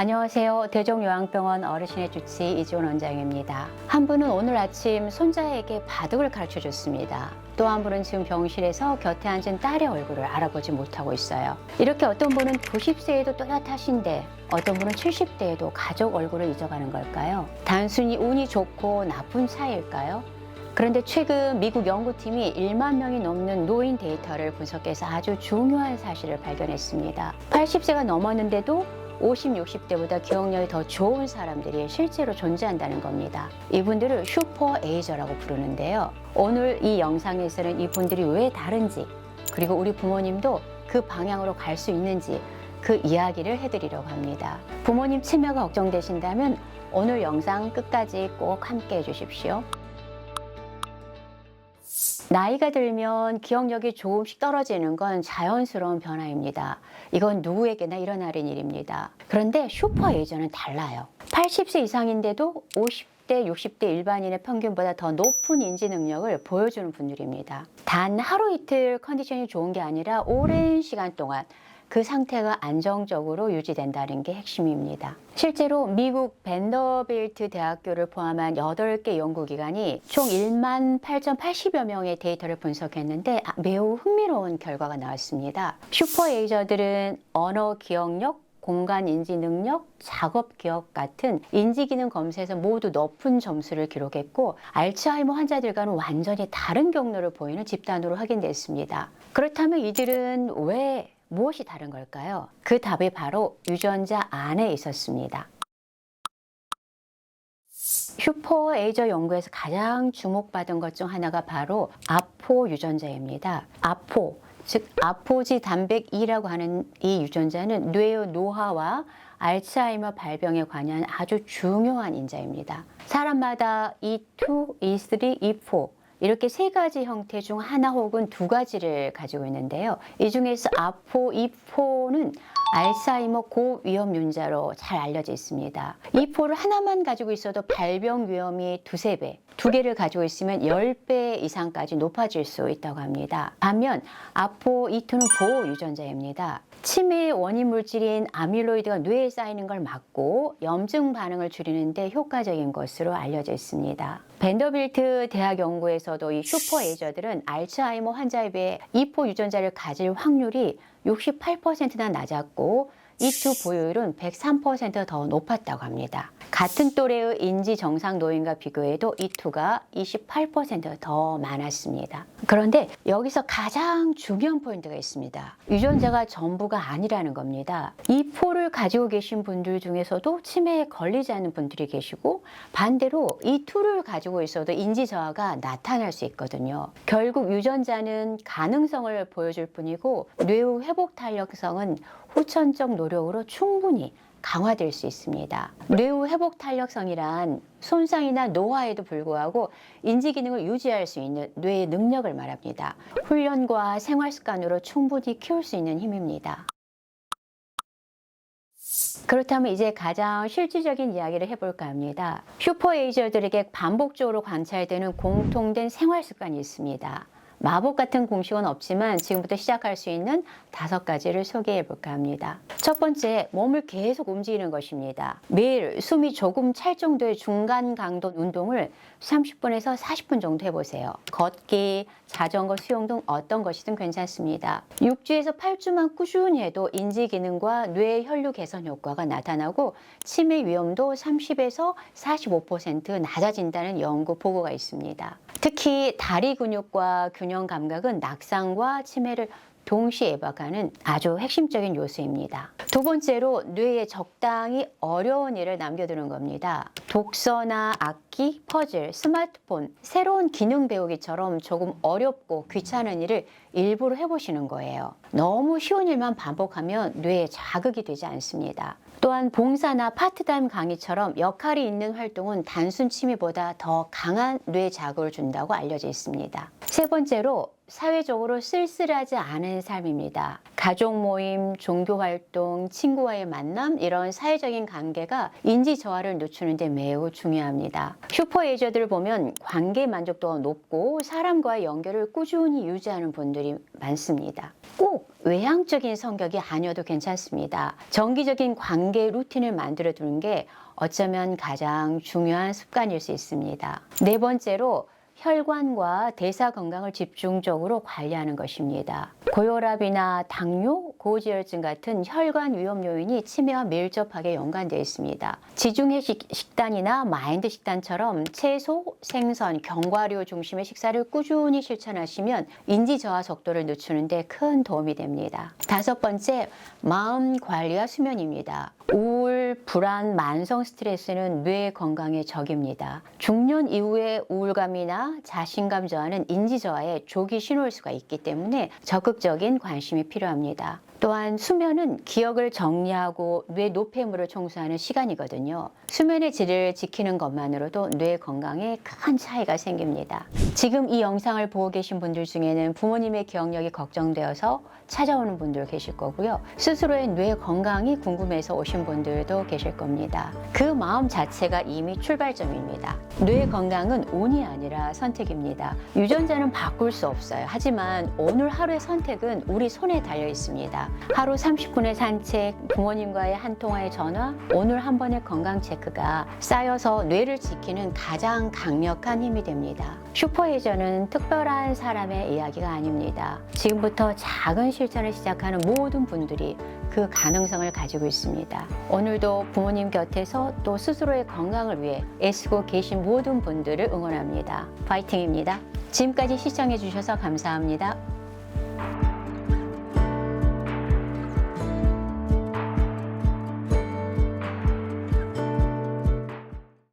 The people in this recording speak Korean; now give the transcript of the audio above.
안녕하세요. 대종요양병원 어르신의 주치 이지원 원장입니다. 한 분은 오늘 아침 손자에게 바둑을 가르쳐 줬습니다. 또 한 분은 지금 병실에서 곁에 앉은 딸의 얼굴을 알아보지 못하고 있어요. 이렇게 어떤 분은 90세에도 또렷하신데 어떤 분은 70대에도 가족 얼굴을 잊어가는 걸까요? 단순히 운이 좋고 나쁜 차이일까요? 그런데 최근 미국 연구팀이 1만 명이 넘는 노인 데이터를 분석해서 아주 중요한 사실을 발견했습니다. 80세가 넘었는데도 50, 60대보다 기억력이 더 좋은 사람들이 실제로 존재한다는 겁니다. 이분들을 슈퍼 에이저라고 부르는데요. 오늘 이 영상에서는 이분들이 왜 다른지, 그리고 우리 부모님도 그 방향으로 갈 수 있는지 그 이야기를 해드리려고 합니다. 부모님 치매가 걱정되신다면 오늘 영상 끝까지 꼭 함께 해주십시오. 나이가 들면 기억력이 조금씩 떨어지는 건 자연스러운 변화입니다. 이건 누구에게나 일어나는 일입니다. 그런데 슈퍼 에이저는 달라요. 80세 이상인데도 50대, 60대 일반인의 평균보다 더 높은 인지 능력을 보여주는 분들입니다. 단 하루 이틀 컨디션이 좋은 게 아니라 오랜 시간 동안 그 상태가 안정적으로 유지된다는 게 핵심입니다. 실제로 미국 벤더빌트 대학교를 포함한 8개 연구기관이 총 1만 8,080여 명의 데이터를 분석했는데 매우 흥미로운 결과가 나왔습니다. 슈퍼 에이저들은 언어 기억력, 공간 인지 능력, 작업 기억 같은 인지 기능 검사에서 모두 높은 점수를 기록했고 알츠하이머 환자들과는 완전히 다른 경로를 보이는 집단으로 확인됐습니다. 그렇다면 이들은 왜 무엇이 다른 걸까요? 그 답이 바로 유전자 안에 있었습니다. 슈퍼 에이저 연구에서 가장 주목받은 것 중 하나가 바로 아포 유전자입니다. 아포, 즉 아포지 단백 2라고 하는 이 유전자는 뇌의 노화와 알츠하이머 발병에 관한 아주 중요한 인자입니다. 사람마다 E2, E3, E4 이렇게 세 가지 형태 중 하나 혹은 두 가지를 가지고 있는데요. 이 중에서 아포, E4는 알츠하이머 고위험 유전자로 잘 알려져 있습니다. E4를 하나만 가지고 있어도 발병 위험이 두세 배, 두 개를 가지고 있으면 10배 이상까지 높아질 수 있다고 합니다. 반면 아포, E2는 보호 유전자입니다. 치매의 원인 물질인 아밀로이드가 뇌에 쌓이는 걸 막고 염증 반응을 줄이는 데 효과적인 것으로 알려져 있습니다. 벤더빌트 대학 연구에서도 이 슈퍼 에이저들은 알츠하이머 환자에 비해 E4 유전자를 가질 확률이 68%나 낮았고 E2 보유율은 103% 더 높았다고 합니다. 같은 또래의 인지 정상 노인과 비교해도 E2가 28% 많았습니다. 그런데 여기서 가장 중요한 포인트가 있습니다. 유전자가 전부가 아니라는 겁니다. E4를 가지고 계신 분들 중에서도 치매에 걸리지 않는 분들이 계시고 반대로 E2를 가지고 있어도 인지 저하가 나타날 수 있거든요. 결국 유전자는 가능성을 보여줄 뿐이고 뇌의 회복 탄력성은 후천적 노력으로 충분히 강화될 수 있습니다. 뇌의 회복 탄력성이란 손상이나 노화에도 불구하고 인지 기능을 유지할 수 있는 뇌의 능력을 말합니다. 훈련과 생활 습관으로 충분히 키울 수 있는 힘입니다. 그렇다면 이제 가장 실질적인 이야기를 해볼까 합니다. 슈퍼 에이저들에게 반복적으로 관찰되는 공통된 생활 습관이 있습니다. 마법 같은 공식은 없지만 지금부터 시작할 수 있는 5가지를 소개해 볼까 합니다. 첫 번째, 몸을 계속 움직이는 것입니다. 매일 숨이 조금 찰 정도의 중간 강도 운동을 30분에서 40분 정도 해보세요. 걷기, 자전거, 수영 등 어떤 것이든 괜찮습니다. 6주에서 8주만 꾸준히 해도 인지 기능과 뇌 혈류 개선 효과가 나타나고 치매 위험도 30에서 45% 낮아진다는 연구 보고가 있습니다. 특히 다리 근육과 균형 감각은 낙상과 치매를 동시에 예방하는 아주 핵심적인 요소입니다. 두 번째로 뇌에 적당히 어려운 일을 남겨두는 겁니다. 독서나 악기, 퍼즐, 스마트폰, 새로운 기능 배우기처럼 조금 어렵고 귀찮은 일을 일부러 해보시는 거예요. 너무 쉬운 일만 반복하면 뇌에 자극이 되지 않습니다. 또한 봉사나 파트타임 강의처럼 역할이 있는 활동은 단순 취미보다 더 강한 뇌 자극을 준다고 알려져 있습니다. 세 번째로 사회적으로 쓸쓸하지 않은 삶입니다. 가족 모임, 종교 활동, 친구와의 만남 이런 사회적인 관계가 인지 저하를 늦추는 데 매우 중요합니다. 슈퍼 에이저들을 보면 관계 만족도가 높고 사람과의 연결을 꾸준히 유지하는 분들이 많습니다. 꼭 외향적인 성격이 아니어도 괜찮습니다. 정기적인 관계 루틴을 만들어 두는 게 어쩌면 가장 중요한 습관일 수 있습니다. 네 번째로 혈관과 대사 건강을 집중적으로 관리하는 것입니다. 고혈압이나 당뇨, 고지혈증 같은 혈관 위험 요인이 치매와 밀접하게 연관되어 있습니다. 지중해식 식단이나 마인드 식단처럼 채소, 생선, 견과류 중심의 식사를 꾸준히 실천하시면 인지 저하 속도를 늦추는 데 큰 도움이 됩니다. 다섯 번째, 마음 관리와 수면입니다. 우울, 불안, 만성 스트레스는 뇌 건강의 적입니다. 중년 이후에 우울감이나 자신감 저하는 인지 저하의 조기 신호일 수가 있기 때문에 적극적인 관심이 필요합니다. 또한 수면은 기억을 정리하고 뇌 노폐물을 청소하는 시간이거든요. 수면의 질을 지키는 것만으로도 뇌 건강에 큰 차이가 생깁니다. 지금 이 영상을 보고 계신 분들 중에는 부모님의 기억력이 걱정되어서 찾아오는 분들 계실 거고요. 스스로의 뇌 건강이 궁금해서 오신 분들도 계실 겁니다. 그 마음 자체가 이미 출발점입니다. 뇌 건강은 운이 아니라 선택입니다. 유전자는 바꿀 수 없어요. 하지만 오늘 하루의 선택은 우리 손에 달려 있습니다. 하루 30분의 산책, 부모님과의 한 통화의 전화, 오늘 한 번의 건강 체크가 쌓여서 뇌를 지키는 가장 강력한 힘이 됩니다. 슈퍼에이저는 특별한 사람의 이야기가 아닙니다. 지금부터 작은 실천을 시작하는 모든 분들이 그 가능성을 가지고 있습니다. 오늘도 부모님 곁에서 또 스스로의 건강을 위해 애쓰고 계신 모든 분들을 응원합니다. 파이팅입니다. 지금까지 시청해 주셔서 감사합니다.